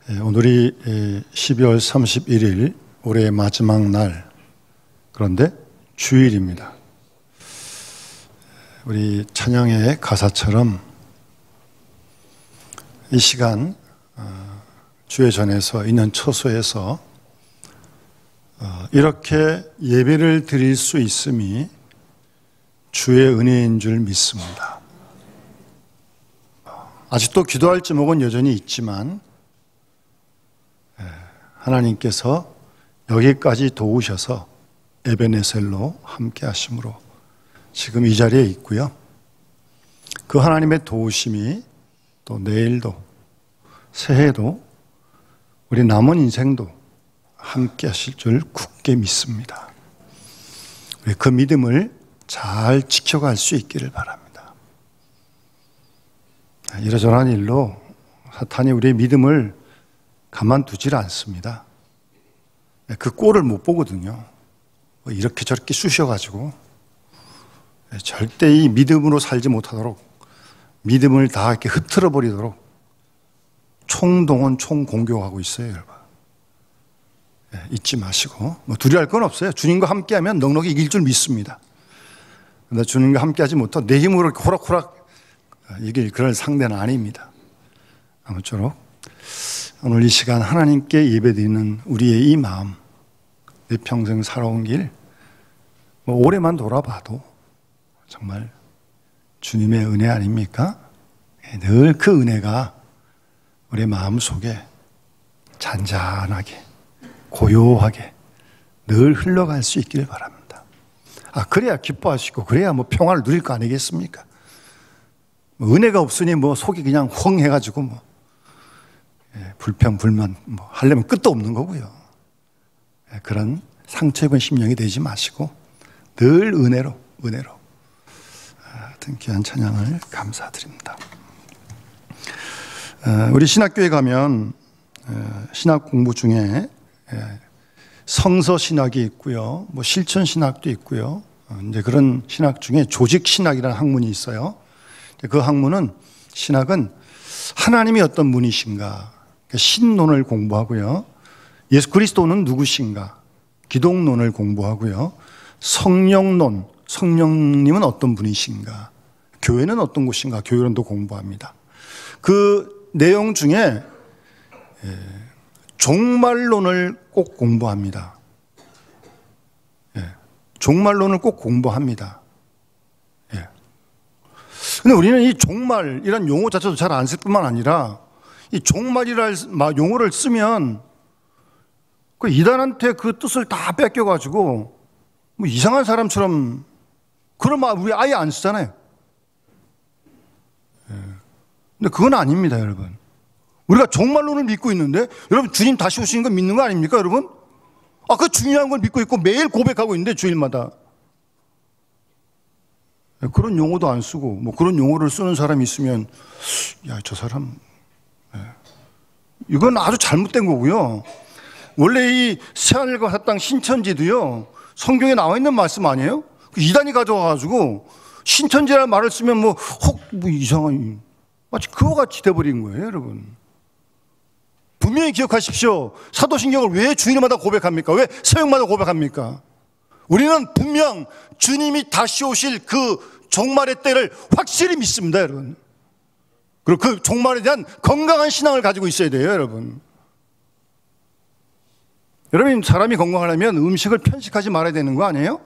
오늘이 12월 31일 올해의 마지막 날, 그런데 주일입니다. 우리 찬양의 가사처럼 이 시간 주의 전에서 있는 처소에서 이렇게 예배를 드릴 수 있음이 주의 은혜인 줄 믿습니다. 아직도 기도할 제목은 여전히 있지만 하나님께서 여기까지 도우셔서 에베네셀로 함께 하심으로 지금 이 자리에 있고요. 그 하나님의 도우심이 또 내일도 새해도 우리 남은 인생도 함께 하실 줄 굳게 믿습니다. 우리 그 믿음을 잘 지켜갈 수 있기를 바랍니다. 이러저러한 일로 사탄이 우리의 믿음을 가만두질 않습니다. 그 꼴을 못 보거든요. 이렇게 저렇게 쑤셔가지고 절대 이 믿음으로 살지 못하도록, 믿음을 다 이렇게 흐트러 버리도록 총동원, 총공격하고 있어요, 여러분. 잊지 마시고, 두려워할 건 없어요. 주님과 함께하면 넉넉히 이길 줄 믿습니다. 그런데 주님과 함께하지 못하고 내 힘으로 호락호락 이길 그런 상대는 아닙니다. 아무쪼록 오늘 이 시간 하나님께 예배드리는 우리의 이 마음, 내 평생 살아온 길, 올해만 돌아봐도 정말 주님의 은혜 아닙니까? 늘 그 은혜가 우리 마음 속에 잔잔하게, 고요하게 늘 흘러갈 수 있기를 바랍니다. 그래야 기뻐하시고, 그래야 평화를 누릴 거 아니겠습니까? 은혜가 없으니 속이 그냥 헝 해가지고 불평, 불만, 하려면 끝도 없는 거고요. 그런 상처 입은 심령이 되지 마시고 늘 은혜로 하여튼 귀한 찬양을 감사드립니다. 우리 신학교에 가면 신학 공부 중에 성서 신학이 있고요, 실천 신학도 있고요. 이제 그런 신학 중에 조직 신학이라는 학문이 있어요. 그 학문은, 신학은 하나님이 어떤 분이신가, 신론을 공부하고요. 예수 그리스도는 누구신가, 기독론을 공부하고요. 성령론, 성령님은 어떤 분이신가, 교회는 어떤 곳인가, 교회론도 공부합니다. 그 내용 중에 종말론을 꼭 공부합니다. 종말론을 꼭 공부합니다. 근데 우리는 이 종말이란 용어 자체도 잘 안 쓸 뿐만 아니라, 이 종말이라는 용어를 쓰면 그 이단한테 그 뜻을 다 뺏겨가지고 이상한 사람처럼, 그런 말 우리 아예 안 쓰잖아요. 근데 그건 아닙니다, 여러분. 우리가 종말론을 믿고 있는데, 여러분 주님 다시 오시는 거 믿는 거 아닙니까, 여러분? 그 중요한 걸 믿고 있고 매일 고백하고 있는데, 주일마다. 그런 용어도 안 쓰고, 그런 용어를 쓰는 사람이 있으면, 야, 저 사람, 이건 아주 잘못된 거고요. 원래 이 새하늘과 새 땅 신천지도요, 성경에 나와 있는 말씀 아니에요? 이단이 가져와가지고 신천지라는 말을 쓰면 이상한, 마치 그거 같이 돼버린 거예요, 여러분. 분명히 기억하십시오. 사도신경을 왜 주일마다 고백합니까? 왜 새벽마다 고백합니까? 우리는 분명 주님이 다시 오실 그 종말의 때를 확실히 믿습니다, 여러분. 그리고 그 종말에 대한 건강한 신앙을 가지고 있어야 돼요, 여러분. 여러분, 사람이 건강하려면 음식을 편식하지 말아야 되는 거 아니에요?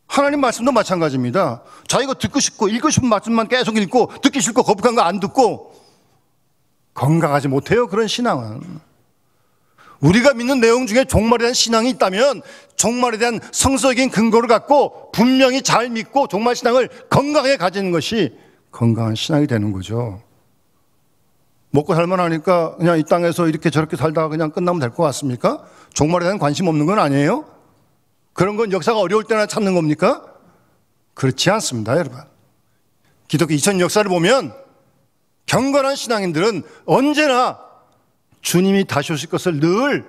하나님 말씀도 마찬가지입니다. 자기가 듣고 싶고 읽고 싶은 말씀만 계속 읽고, 듣기 싫고 거북한 거 안 듣고 건강하지 못해요, 그런 신앙은. 우리가 믿는 내용 중에 종말에 대한 신앙이 있다면 종말에 대한 성서적인 근거를 갖고 분명히 잘 믿고 종말 신앙을 건강하게 가지는 것이 건강한 신앙이 되는 거죠. 먹고 살만 하니까 그냥 이 땅에서 이렇게 저렇게 살다가 그냥 끝나면 될 것 같습니까? 종말에 대한 관심 없는 건 아니에요? 그런 건 역사가 어려울 때나 찾는 겁니까? 그렇지 않습니다, 여러분. 기독교 2000년 역사를 보면 경건한 신앙인들은 언제나 주님이 다시 오실 것을 늘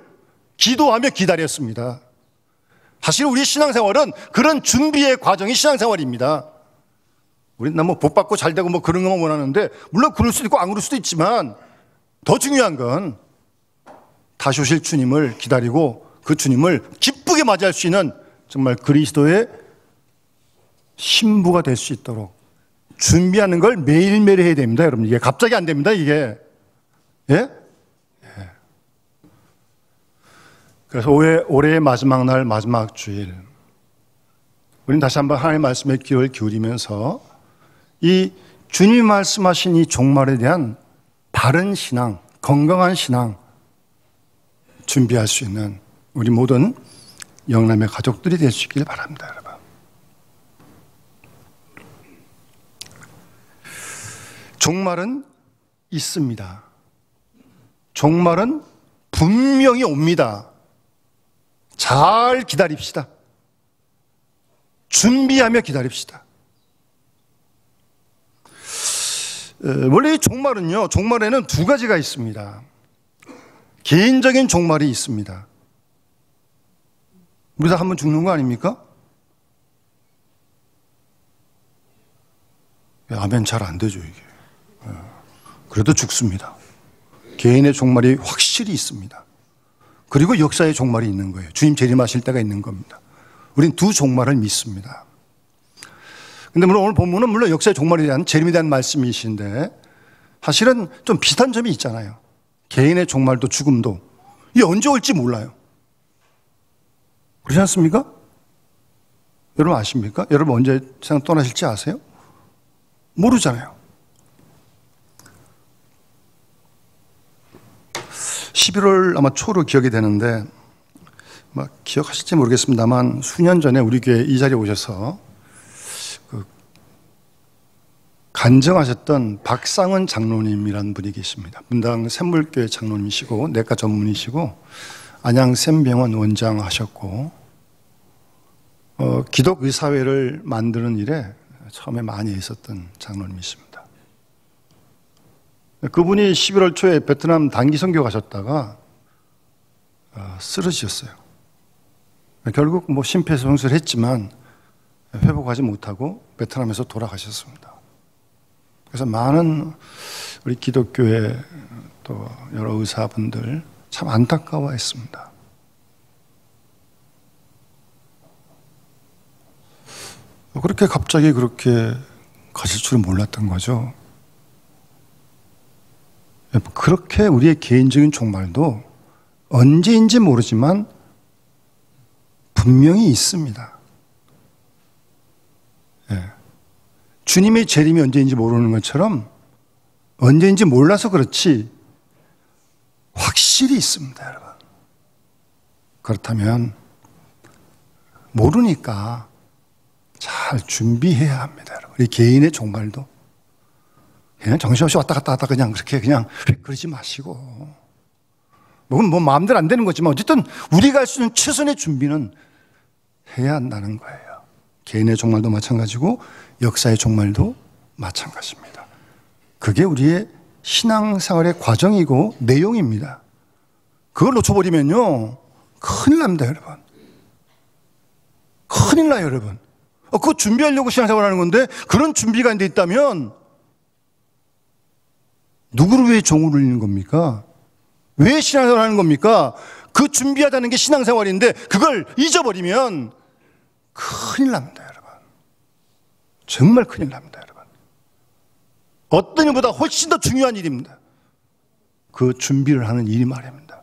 기도하며 기다렸습니다. 사실 우리 신앙생활은 그런 준비의 과정이 신앙생활입니다. 우리는 복 받고 잘 되고 그런 것만 원하는데, 물론 그럴 수도 있고 안 그럴 수도 있지만 더 중요한 건 다시 오실 주님을 기다리고 그 주님을 기쁘게 맞이할 수 있는 정말 그리스도의 신부가 될 수 있도록 준비하는 걸 매일매일 해야 됩니다, 여러분. 이게 갑자기 안 됩니다, 이게. 예? 그래서 올해의 마지막 날, 마지막 주일, 우리는 다시 한번 하나님의 말씀에 귀를 기울이면서 이 주님이 말씀하신 이 종말에 대한 바른 신앙, 건강한 신앙 준비할 수 있는 우리 모든 영남의 가족들이 될 수 있길 바랍니다, 여러분. 종말은 있습니다. 종말은 분명히 옵니다. 잘 기다립시다. 준비하며 기다립시다. 원래 이 종말에는 두 가지가 있습니다. 개인적인 종말이 있습니다. 우리 다 한번 죽는 거 아닙니까? 아멘 잘 안 되죠, 이게. 그래도 죽습니다. 개인의 종말이 확실히 있습니다. 그리고 역사의 종말이 있는 거예요. 주님 재림하실 때가 있는 겁니다. 우린 두 종말을 믿습니다. 근데 물론 오늘 본문은 물론 역사의 종말에 대한 재림에 대한 말씀이신데 사실은 좀 비슷한 점이 있잖아요. 개인의 종말도 죽음도 이게 언제 올지 몰라요. 그렇지 않습니까? 여러분 아십니까? 여러분 언제 세상 떠나실지 아세요? 모르잖아요. 11월 아마 초로 기억이 되는데 기억하실지 모르겠습니다만 수년 전에 우리 교회 이 자리에 오셔서 간증하셨던 박상은 장로님이라는 분이 계십니다. 분당 샘물교회 장로님이시고 내과 전문이시고 안양샘병원 원장하셨고 기독의사회를 만드는 일에 처음에 많이 있었던 장로님이십니다. 그분이 11월 초에 베트남 단기 선교 가셨다가 쓰러지셨어요. 결국 심폐소생술을 했지만 회복하지 못하고 베트남에서 돌아가셨습니다. 그래서 많은 우리 기독교회 또 여러 의사분들 참 안타까워했습니다. 그렇게 갑자기 그렇게 가실 줄은 몰랐던 거죠. 그렇게 우리의 개인적인 종말도 언제인지 모르지만 분명히 있습니다. 주님의 재림이 언제인지 모르는 것처럼 언제인지 몰라서 그렇지 확실히 있습니다, 여러분. 그렇다면 모르니까 잘 준비해야 합니다, 여러분. 우리 개인의 종말도 그냥 정신없이 왔다 갔다 하다 그냥 그러지 마시고 마음대로 안 되는 거지만 어쨌든 우리가 할 수 있는 최선의 준비는 해야 한다는 거예요. 개인의 종말도 마찬가지고 역사의 종말도 마찬가지입니다. 그게 우리의 신앙생활의 과정이고 내용입니다. 그걸 놓쳐버리면요 큰일 납니다, 여러분. 큰일 나요, 여러분. 그거 준비하려고 신앙생활하는 건데 그런 준비가 안 돼 있다면 누구를 위해 종을 울리는 겁니까? 왜 신앙생활 하는 겁니까? 그 준비하자는 게 신앙생활인데 그걸 잊어버리면 큰일 납니다, 여러분. 정말 큰일 납니다, 여러분. 어떤 일보다 훨씬 더 중요한 일입니다. 그 준비를 하는 일이 말입니다.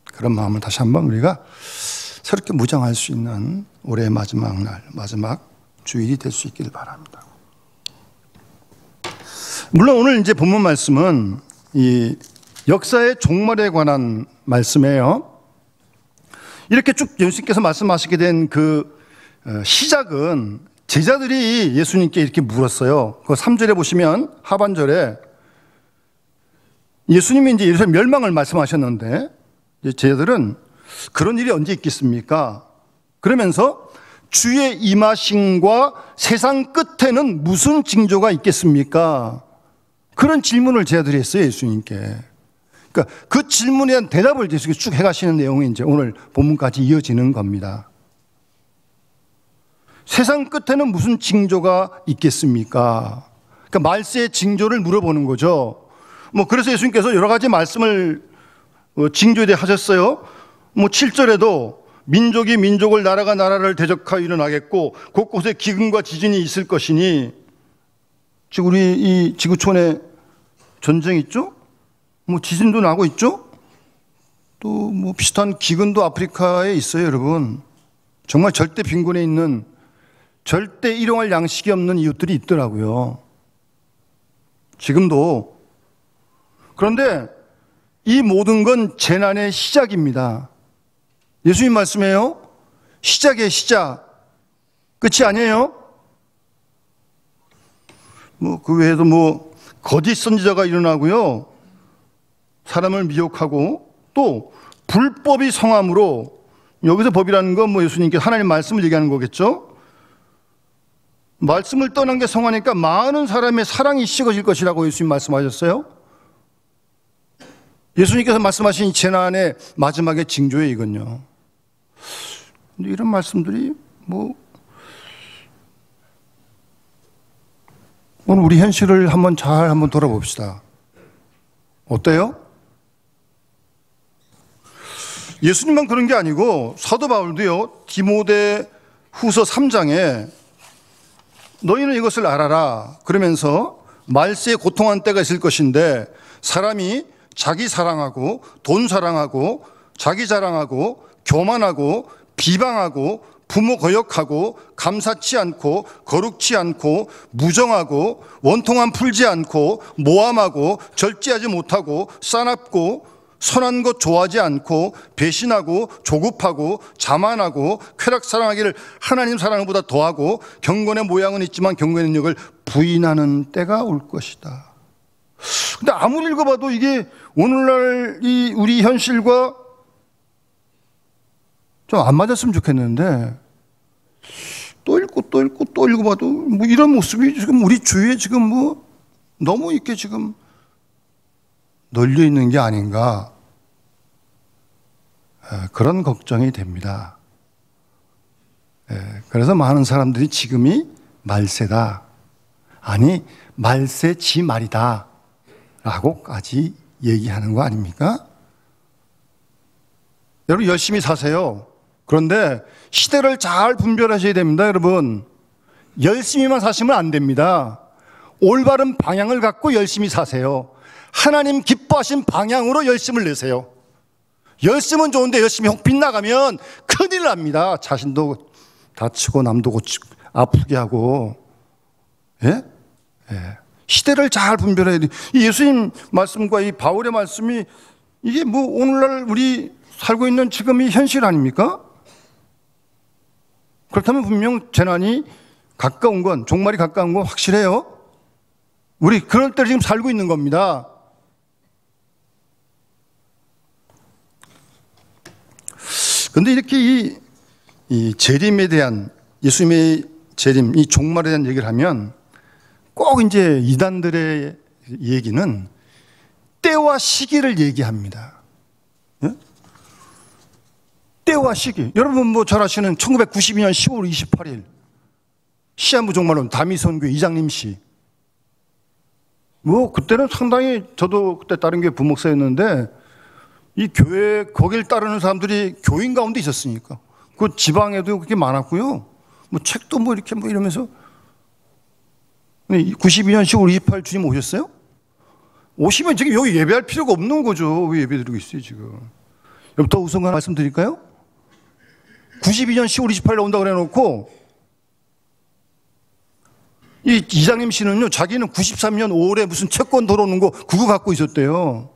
그런 마음을 다시 한번 우리가 새롭게 무장할 수 있는 올해의 마지막 날, 마지막 주일이 될 수 있기를 바랍니다. 물론 오늘 이제 본문 말씀은 이 역사의 종말에 관한 말씀이에요. 이렇게 쭉 예수님께서 말씀하시게 된 그 시작은 제자들이 예수님께 이렇게 물었어요. 그 3절에 보시면 하반절에 예수님이 이제 예루살렘 멸망을 말씀하셨는데 제자들은 그런 일이 언제 있겠습니까? 그러면서 주의 임하심과 세상 끝에는 무슨 징조가 있겠습니까? 그런 질문을 제자들이 했어요, 예수님께. 그러니까 그 질문에 대한 대답을 예수님께서 쭉 해가시는 내용이 이제 오늘 본문까지 이어지는 겁니다. 세상 끝에는 무슨 징조가 있겠습니까? 그러니까 말세의 징조를 물어보는 거죠. 그래서 예수님께서 여러 가지 말씀을 징조에 하셨어요. 7절에도 민족이 민족을, 나라가 나라를 대적하여 일어나겠고 곳곳에 기근과 지진이 있을 것이니, 지금 우리 이 지구촌에 전쟁이 있죠? 지진도 나고 있죠? 또 비슷한 기근도 아프리카에 있어요, 여러분. 정말 절대 빈곤에 있는, 절대 일용할 양식이 없는 이웃들이 있더라고요. 지금도. 그런데 이 모든 건 재난의 시작입니다. 예수님 말씀이에요. 시작의 시작. 끝이 아니에요. 그 외에도 거짓 선지자가 일어나고요. 사람을 미혹하고, 또 불법이 성함으로, 여기서 법이라는 건 예수님께서 하나님 말씀을 얘기하는 거겠죠. 말씀을 떠난 게 성하니까 많은 사람의 사랑이 식어질 것이라고 예수님 말씀하셨어요. 예수님께서 말씀하신 재난의 마지막의 징조예요, 이건요. 근데 이런 말씀들이 오늘 우리 현실을 한번 돌아봅시다. 어때요? 예수님만 그런 게 아니고 사도 바울도요, 디모데 후서 3장에 너희는 이것을 알아라 그러면서, 말세에 고통한 때가 있을 것인데 사람이 자기 사랑하고 돈 사랑하고 자기 자랑하고 교만하고 비방하고 부모 거역하고 감사치 않고 거룩치 않고 무정하고 원통함 풀지 않고 모함하고 절제하지 못하고 싸납고 선한 것 좋아하지 않고 배신하고 조급하고 자만하고 쾌락 사랑하기를 하나님 사랑을 보다 더하고 경건의 모양은 있지만 경건의 능력을 부인하는 때가 올 것이다. 근데 아무리 읽어봐도 이게 오늘날 이 우리 현실과 좀 안 맞았으면 좋겠는데, 또 읽어봐도 이런 모습이 지금 우리 주위에 지금 너무 이렇게 지금 널려 있는 게 아닌가, 그런 걱정이 됩니다. 그래서 많은 사람들이 지금이 말세다, 아니 말세 지 말이다 라고까지 얘기하는 거 아닙니까? 여러분 열심히 사세요. 그런데 시대를 잘 분별하셔야 됩니다. 여러분, 열심히만 사시면 안 됩니다. 올바른 방향을 갖고 열심히 사세요. 하나님 기뻐하신 방향으로 열심을 내세요. 열심은 좋은데 열심히 혹 빗나가면 큰일 납니다. 자신도 다치고 남도 고치고 아프게 하고. 예? 시대를 잘 분별해야 돼. 이 예수님 말씀과 이 바울의 말씀이 이게 오늘날 우리 살고 있는 지금이 현실 아닙니까? 그렇다면 분명 재난이 가까운 건, 종말이 가까운 건 확실해요. 우리 그럴 때를 지금 살고 있는 겁니다. 그런데 이렇게 이 재림에 대한, 예수님의 재림, 이 종말에 대한 얘기를 하면 꼭 이제 이단들의 얘기는 때와 시기를 얘기합니다. 예? 때와 시기. 여러분 잘 아시는 1992년 10월 28일 시한부 종말론 다미선교 이장님 씨. 그때는 상당히, 저도 그때 다른 교회 부목사였는데 이 교회 거길 따르는 사람들이 교인 가운데 있었으니까. 그 지방에도 그렇게 많았고요. 책도 이렇게 이러면서. 92년 10월 28일 주님 오셨어요? 오시면 지금 여기 예배할 필요가 없는 거죠. 왜 예배 드리고 있어요 지금? 여러분 더 우선 말씀 드릴까요? 92년 10월 28일 온다고 그래놓고 이 이장님 씨는요, 자기는 93년 5월에 무슨 채권 들어오는 거 그거 갖고 있었대요.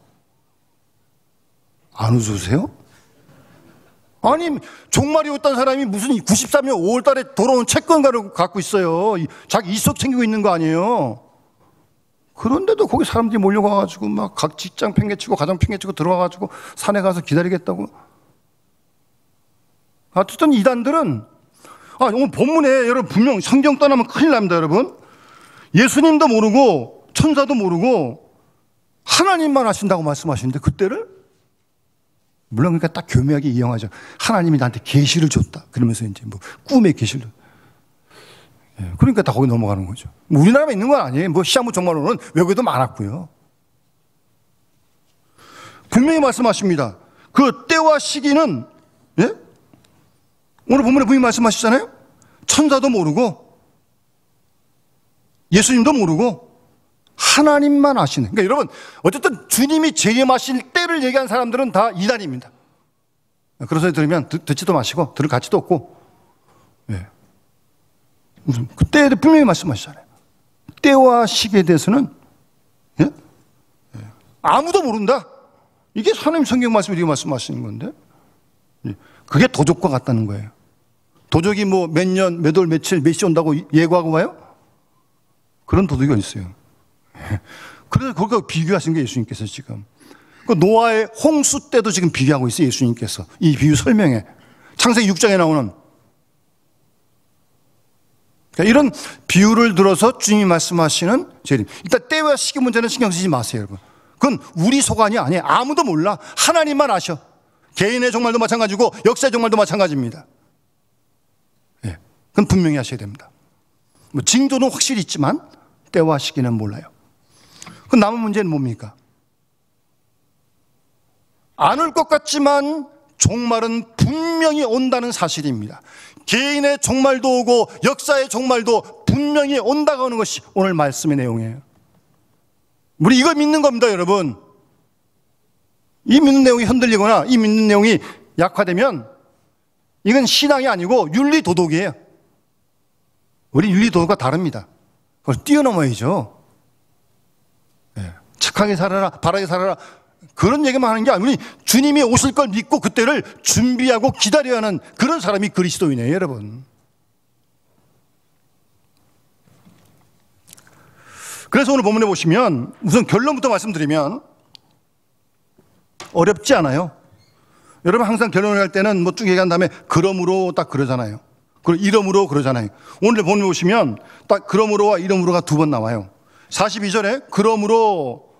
안 웃으세요? 아니 종말이 왔다는 사람이 무슨 93년 5월 달에 돌아온 채권가를 갖고 있어요. 자기 이속 챙기고 있는 거 아니에요. 그런데도 거기 사람들이 몰려가가지고 막 각 직장 팽개치고 가정 팽개치고 들어가가지고 산에 가서 기다리겠다고. 어쨌든 이단들은, 오늘 본문에 여러분 분명 성경 떠나면 큰일 납니다. 여러분 예수님도 모르고 천사도 모르고 하나님만 하신다고 말씀하시는데, 그때를 물론 그러니까 딱 교묘하게 이용하죠. 하나님이 나한테 계시를 줬다 그러면서 이제 꿈의 계시를, 그러니까 다 거기 넘어가는 거죠. 우리나라에 있는 건 아니에요. 시한부 종말론은 외국에도 많았고요. 분명히 말씀하십니다. 그 때와 시기는, 예? 오늘 본문에 분명히 말씀하시잖아요. 천사도 모르고 예수님도 모르고 하나님만 아시는. 그러니까 여러분, 어쨌든 주님이 재림하실 때를 얘기한 사람들은 다 이단입니다. 그런 소리 들으면 듣지도 마시고 들을 가치도 없고. 예. 무슨 그 때에 분명히 말씀하시잖아요. 때와 시기에 대해서는, 예? 예. 아무도 모른다. 이게 하나님 성경 말씀이 이렇게 말씀하시는 건데, 예. 그게 도적과 같다는 거예요. 도적이 뭐 몇 년, 몇 월, 며칠, 몇 시 온다고 예고하고 와요? 그런 도둑이 어디 있어요? 그래서 거기가 비교하신 게 예수님께서 지금. 그 노아의 홍수 때도 지금 비교하고 있어요, 예수님께서. 이 비유 설명에. 창세기 6장에 나오는. 그러니까 이런 비유를 들어서 주님이 말씀하시는 재림. 일단 때와 시기 문제는 신경 쓰지 마세요, 여러분. 그건 우리 소관이 아니에요. 아무도 몰라. 하나님만 아셔. 개인의 종말도 마찬가지고 역사의 종말도 마찬가지입니다. 예, 그건 분명히 하셔야 됩니다. 뭐 징조는 확실히 있지만 때와 시기는 몰라요. 그 남은 문제는 뭡니까? 안 올 것 같지만 종말은 분명히 온다는 사실입니다. 개인의 종말도 오고 역사의 종말도 분명히 온다고 하는 것이 오늘 말씀의 내용이에요. 우리 이걸 믿는 겁니다, 여러분. 이 믿는 내용이 흔들리거나 이 믿는 내용이 약화되면 이건 신앙이 아니고 윤리도덕이에요. 우리 윤리도덕과 다릅니다. 그걸 뛰어넘어야죠. 네. 착하게 살아라, 바라게 살아라, 그런 얘기만 하는 게 아니고 우리 주님이 오실 걸 믿고 그때를 준비하고 기다려야 하는 그런 사람이 그리스도인이에요, 여러분. 그래서 오늘 본문에 보시면 우선 결론부터 말씀드리면 어렵지 않아요. 여러분 항상 결론을 할 때는 뭐 쭉 얘기한 다음에 그러므로 딱 그러잖아요. 그리고 이러므로 그러잖아요. 오늘 본문에 보시면 딱 그러므로와 이러므로가 두 번 나와요. 42절에 그러므로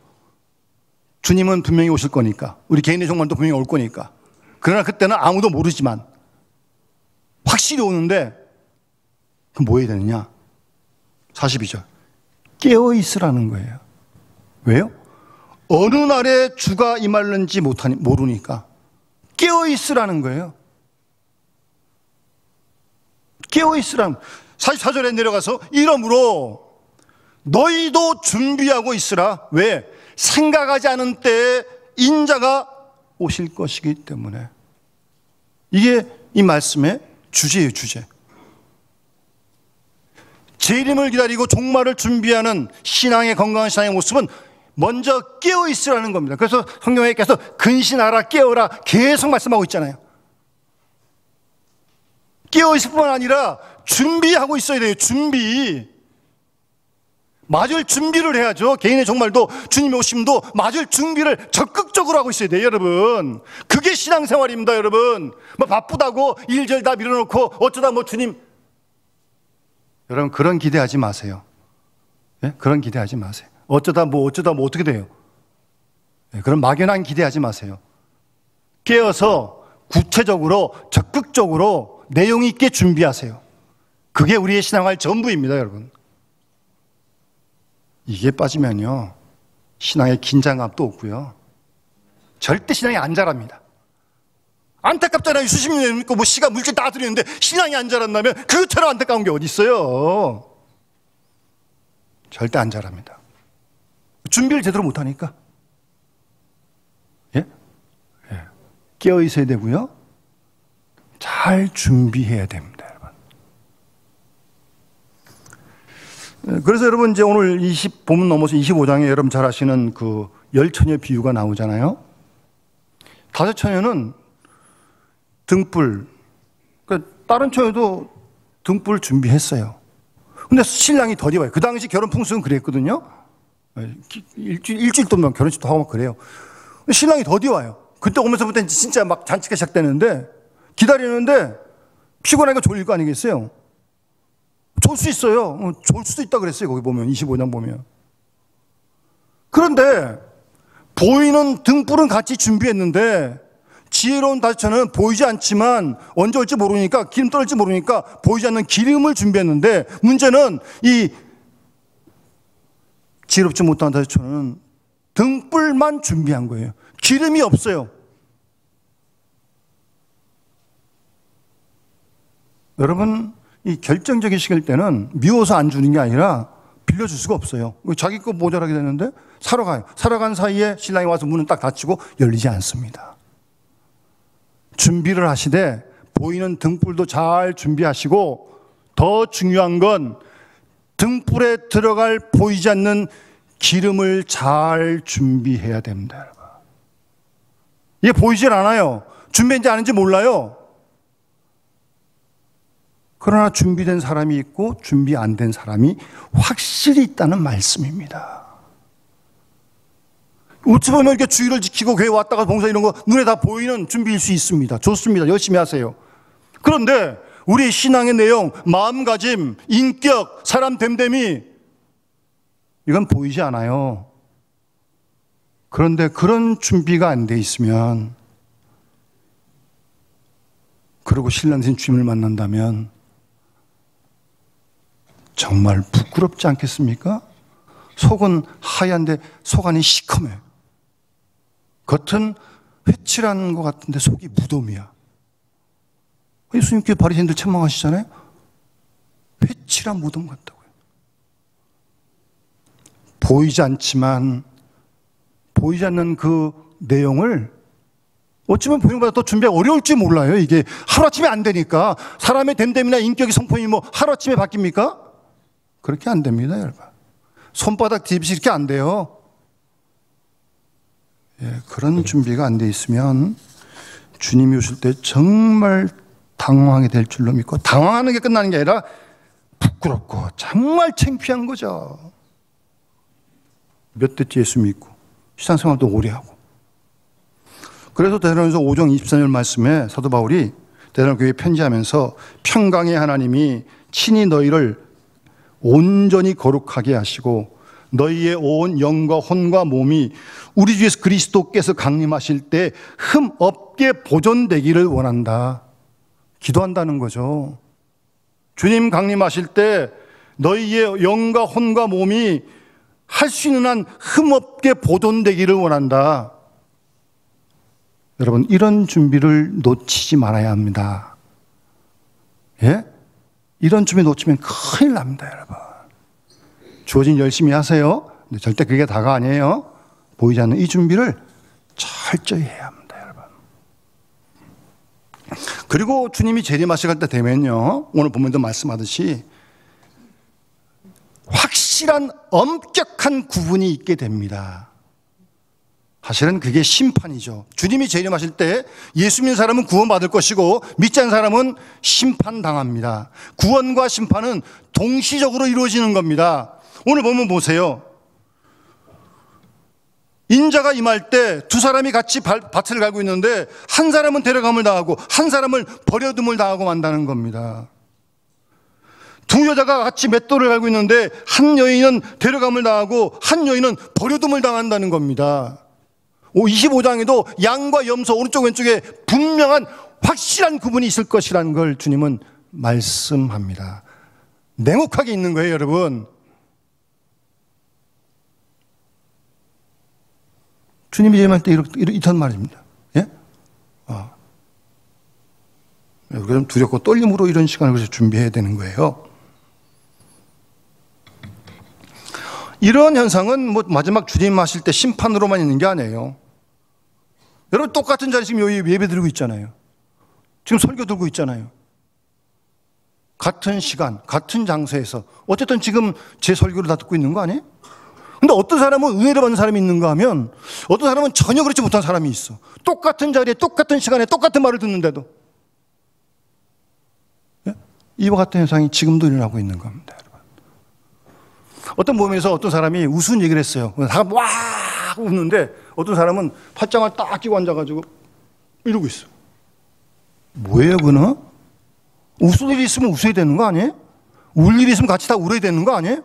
주님은 분명히 오실 거니까, 우리 개인의 종말도 분명히 올 거니까, 그러나 그때는 아무도 모르지만 확실히 오는데 그럼 뭐 해야 되느냐? 42절 깨어 있으라는 거예요. 왜요? 어느 날에 주가 임할는지 모르니까 깨어 있으라는 거예요. 깨어 있으라는. 44절에 내려가서 이러므로 너희도 준비하고 있으라. 왜? 생각하지 않은 때에 인자가 오실 것이기 때문에. 이게 이 말씀의 주제예요, 주제. 재림을 기다리고 종말을 준비하는 신앙의 건강한 신앙의 모습은 먼저 깨어 있으라는 겁니다. 그래서 성경에 계속 근신하라, 깨어라 계속 말씀하고 있잖아요. 깨어 있을 뿐만 아니라 준비하고 있어야 돼요. 준비. 맞을 준비를 해야죠. 개인의 종말도 주님의 오심도 맞을 준비를 적극적으로 하고 있어야 돼요, 여러분. 그게 신앙생활입니다, 여러분. 뭐 바쁘다고 일절 다 밀어놓고 어쩌다 뭐 주님. 여러분 그런 기대하지 마세요. 예? 그런 기대하지 마세요. 어쩌다 뭐 어떻게 돼요. 예, 그런 막연한 기대하지 마세요. 깨어서 구체적으로 적극적으로 내용 있게 준비하세요. 그게 우리의 신앙생활 전부입니다, 여러분. 이게 빠지면요 신앙의 긴장감도 없고요 절대 신앙이 안 자랍니다. 안타깝잖아요. 수십 년 있고 뭐 시간 물질 다 들이는데 신앙이 안 자란다면 그처럼 안타까운 게 어디 있어요. 절대 안 자랍니다. 준비를 제대로 못하니까. 예? 예. 깨어 있어야 되고요 잘 준비해야 됩니다, 여러분. 그래서 여러분 이제 오늘 본문 넘어서 25장에 여러분 잘 아시는 그 열처녀 비유가 나오잖아요. 다섯 처녀는 등불, 그러니까 다른 처녀도 등불 준비했어요. 근데 신랑이 더디 와요. 그 당시 결혼 풍습은 그랬거든요. 일주일 동안 결혼식도 하고 막 그래요. 신랑이 더디 와요. 그때 오면서부터 진짜 막 잔치가 시작되는데 기다리는데 피곤하니까 졸릴 거 아니겠어요? 졸 수 있어요. 졸 수도 있다 그랬어요. 거기 보면 25장 보면. 그런데 보이는 등불은 같이 준비했는데 지혜로운 다처는 보이지 않지만 언제 올지 모르니까 기름 떨어질지 모르니까 보이지 않는 기름을 준비했는데 문제는 이 지혜롭지 못한 다처는 등불만 준비한 거예요. 기름이 없어요. 여러분, 이 결정적인 시기일 때는 미워서 안 주는 게 아니라 빌려줄 수가 없어요. 자기 거 모자라게 되는데 사러 가요. 사러 간 사이에 신랑이 와서 문은 딱 닫히고 열리지 않습니다. 준비를 하시되 보이는 등불도 잘 준비하시고, 더 중요한 건 등불에 들어갈 보이지 않는 기름을 잘 준비해야 됩니다, 여러분. 이게 보이질 않아요. 준비했는지 아닌지 몰라요. 그러나 준비된 사람이 있고 준비 안 된 사람이 확실히 있다는 말씀입니다. 어찌 보면 이렇게 주의를 지키고 교회 왔다가 봉사 이런 거 눈에 다 보이는 준비일 수 있습니다. 좋습니다. 열심히 하세요. 그런데 우리 신앙의 내용, 마음가짐, 인격, 사람 됨됨이, 이건 보이지 않아요. 그런데 그런 준비가 안 돼 있으면, 그리고 신랑 되신 주님을 만난다면 정말 부끄럽지 않겠습니까? 속은 하얀데 속 안이 시커매요. 겉은 회칠한 것 같은데 속이 무덤이야. 예수님께 바리새인들 책망하시잖아요. 회칠한 무덤 같다고요. 보이지 않지만, 보이지 않는 그 내용을 어쩌면 보이는 것보다 더 준비가 어려울지 몰라요. 이게 하루아침에 안 되니까. 사람의 됨됨이나 인격이 성품이 뭐 하루아침에 바뀝니까? 그렇게 안 됩니다, 여러분. 손바닥 뒤집이 이렇게 안 돼요. 예, 그런 준비가 안 돼 있으면 주님이 오실 때 정말 당황하게 될 줄로 믿고, 당황하는 게 끝나는 게 아니라 부끄럽고 정말 창피한 거죠. 몇 대째 예수 믿고 신앙생활도 오래 하고. 그래서 데살로니가서 5장 24절 말씀에 사도 바울이 데살로니가 교회에 편지하면서 평강의 하나님이 친히 너희를 온전히 거룩하게 하시고 너희의 온 영과 혼과 몸이 우리 주 예수 그리스도께서 강림하실 때 흠 없게 보존되기를 원한다. 기도한다는 거죠. 주님 강림하실 때 너희의 영과 혼과 몸이 할 수 있는 한 흠 없게 보존되기를 원한다. 여러분, 이런 준비를 놓치지 말아야 합니다. 예? 이런 준비 놓치면 큰일 납니다, 여러분. 주어진 열심히 하세요. 근데 절대 그게 다가 아니에요. 보이지 않는 이 준비를 철저히 해야 합니다, 여러분. 그리고 주님이 재림하실 때 되면요, 오늘 본문도 말씀하듯이 확실한 엄격한 구분이 있게 됩니다. 사실은 그게 심판이죠. 주님이 재림하실 때 예수 믿는 사람은 구원받을 것이고 믿지 않는 사람은 심판당합니다. 구원과 심판은 동시적으로 이루어지는 겁니다. 오늘 보면 보세요. 인자가 임할 때 두 사람이 같이 밭을 갈고 있는데 한 사람은 데려감을 당하고 한 사람은 버려둠을 당하고 만다는 겁니다. 두 여자가 같이 맷돌을 갈고 있는데 한 여인은 데려감을 당하고 한 여인은 버려둠을 당한다는 겁니다. 25장에도 양과 염소 오른쪽 왼쪽에 분명한 확실한 구분이 있을 것이라는 걸 주님은 말씀합니다. 냉혹하게 있는 거예요, 여러분. 주님이 재림할 때 이런 말입니다. 예? 그럼 두렵고 떨림으로 이런 시간을 그래서 준비해야 되는 거예요. 이런 현상은 뭐 마지막 주님 하실 때 심판으로만 있는 게 아니에요. 여러분, 똑같은 자리 지금 여기 예배 드리고 있잖아요. 지금 설교 들고 있잖아요. 같은 시간, 같은 장소에서 어쨌든 지금 제 설교를 다 듣고 있는 거 아니에요? 근데 어떤 사람은 은혜를 받는 사람이 있는가 하면 어떤 사람은 전혀 그렇지 못한 사람이 있어. 똑같은 자리에 똑같은 시간에 똑같은 말을 듣는데도. 예? 이와 같은 현상이 지금도 일어나고 있는 겁니다, 여러분. 어떤 모임에서 어떤 사람이 우스운 얘기를 했어요. 다 와 웃는데 어떤 사람은 팔짱을 딱 끼고 앉아가지고 이러고 있어. 뭐예요, 그는? 웃을 일이 있으면 웃어야 되는 거 아니에요? 울 일이 있으면 같이 다 울어야 되는 거 아니에요?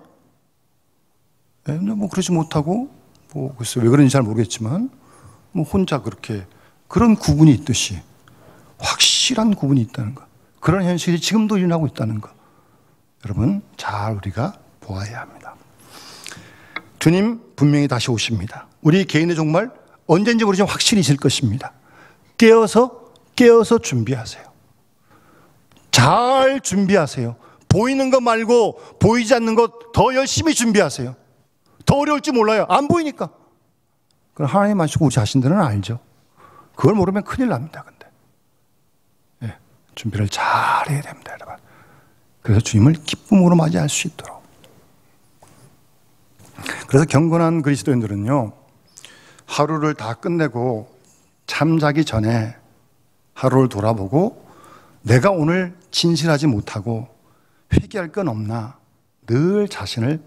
근데 뭐 그러지 못하고, 뭐 글쎄 왜 그런지 잘 모르겠지만, 뭐 혼자 그렇게 그런 구분이 있듯이 확실한 구분이 있다는 거. 그런 현실이 지금도 일어나고 있다는 거. 여러분, 잘 우리가 보아야 합니다. 주님 분명히 다시 오십니다. 우리 개인의 정말 언젠지 모르지만 확실히 있을 것입니다. 깨어서 준비하세요. 잘 준비하세요. 보이는 것 말고 보이지 않는 것 더 열심히 준비하세요. 더 어려울지 몰라요. 안 보이니까. 그럼 하나님 아시고 우리 자신들은 알죠. 그걸 모르면 큰일 납니다. 근데 준비를 잘 해야 됩니다, 여러분. 그래서 주님을 기쁨으로 맞이할 수 있도록. 그래서 경건한 그리스도인들은요, 하루를 다 끝내고 잠자기 전에 하루를 돌아보고 내가 오늘 진실하지 못하고 회개할 건 없나 늘 자신을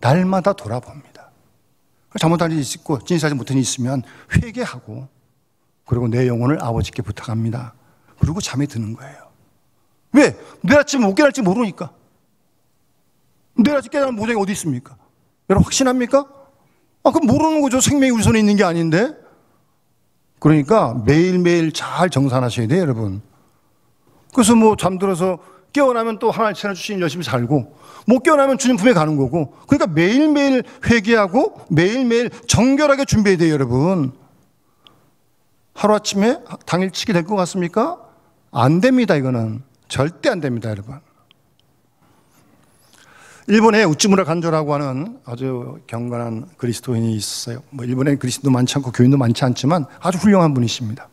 날마다 돌아봅니다. 잘못한 일이 있고 진실하지 못한 일이 있으면 회개하고 그리고 내 영혼을 아버지께 부탁합니다. 그리고 잠이 드는 거예요. 왜? 내일 아침 못 깨달을지 모르니까. 내일 아침 깨달은 보장이 어디 있습니까? 여러분 확신합니까? 그럼 모르는 거죠. 생명이 우선에 있는 게 아닌데. 그러니까 매일매일 잘 정산하셔야 돼요, 여러분. 그래서 잠들어서 깨어나면 또 하나님 채워주신 열심히 살고, 못 깨어나면 주님 품에 가는 거고, 그러니까 매일매일 회개하고 매일매일 정결하게 준비해야 돼요, 여러분. 하루아침에 당일치기 될 것 같습니까? 안 됩니다, 이거는. 절대 안 됩니다, 여러분. 일본에 우찌무라 간조라고 하는 아주 경건한 그리스도인이 있었어요. 일본에 그리스도도 많지 않고 교인도 많지 않지만 아주 훌륭한 분이십니다.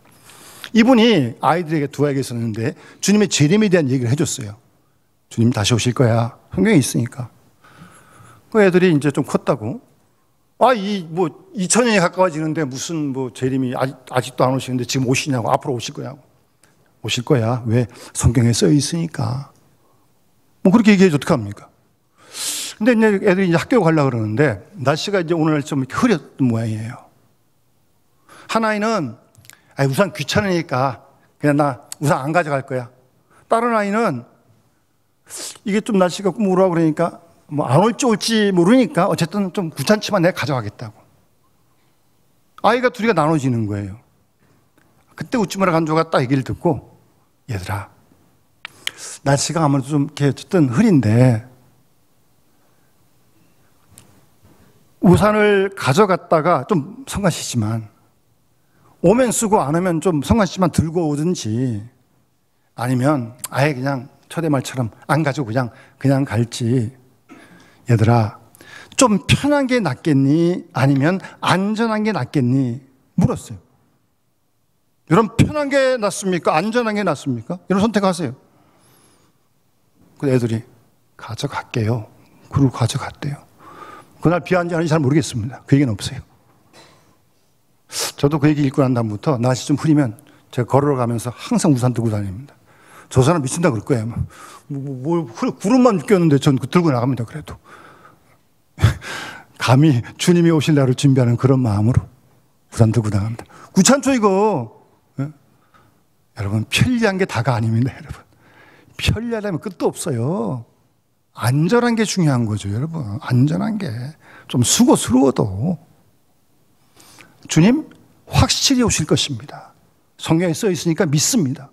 이분이 아이들에게 두 아이가 있었는데 주님의 재림에 대한 얘기를 해줬어요. 주님 다시 오실 거야. 성경에 있으니까. 그 애들이 이제 좀 컸다고. 2000년이 가까워지는데 무슨 재림이 아직도 안 오시는데 지금 오시냐고. 앞으로 오실 거야. 오실 거야. 왜? 성경에 써 있으니까. 그렇게 얘기해도 어떡합니까? 근데 이제 애들이 이제 학교 가려고 그러는데 날씨가 이제 오늘 좀 이렇게 흐렸던 모양이에요. 한 아이는 우산 귀찮으니까 그냥 나 우산 안 가져갈 거야. 다른 아이는 이게 좀 날씨가 꾸물어 그러니까 안 올지 모르니까 어쨌든 좀 귀찮지만 내가 가져가겠다고. 아이가 둘이가 나눠지는 거예요. 그때 우찌무라 간조가 딱 얘기를 듣고 얘들아 날씨가 아무래도 좀 이렇게 어쨌든 흐린데 우산을 가져갔다가 좀 성가시지만 오면 쓰고 안 오면 좀 성가시지만 들고 오든지 아니면 아예 그냥 초대말처럼 안 가지고 그냥 갈지 얘들아 좀 편한 게 낫겠니? 아니면 안전한 게 낫겠니? 물었어요. 여러분 편한 게 낫습니까? 안전한 게 낫습니까? 여러분 선택하세요. 그 애들이 가져갈게요. 그리고 가져갔대요. 그날 비 왔는지 아닌지 잘 모르겠습니다. 그 얘기는 없어요. 저도 그 얘기 읽고 난 다음부터 날씨 좀 흐리면 제가 걸어가면서 항상 우산 들고 다닙니다. 저 사람 미친다 그럴 거예요. 구름만 꼈는데 전 들고 나갑니다. 그래도 감히 주님이 오실 날을 준비하는 그런 마음으로 우산 들고 나갑니다. 귀찮죠 이거. 여러분 편리한 게 다가 아닙니다. 여러분 편리하다면 끝도 없어요. 안전한 게 중요한 거죠, 여러분. 안전한 게 좀 수고스러워도 주님 확실히 오실 것입니다. 성경에 써 있으니까 믿습니다.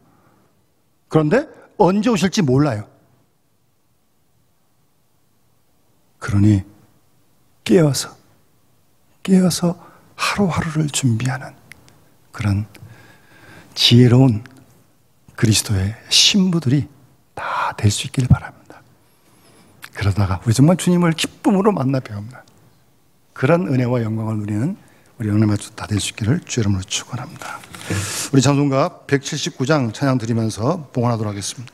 그런데 언제 오실지 몰라요. 그러니 깨어서 하루하루를 준비하는 그런 지혜로운 그리스도의 신부들이 다 될 수 있길 바랍니다. 그러다가 우리 정말 주님을 기쁨으로 만나 배웁니다. 그런 은혜와 영광을 누리는 우리 영남아주 다 될 수 있기를 주 이름으로 축원합니다. 우리 찬송가 179장 찬양 드리면서 봉헌하도록 하겠습니다.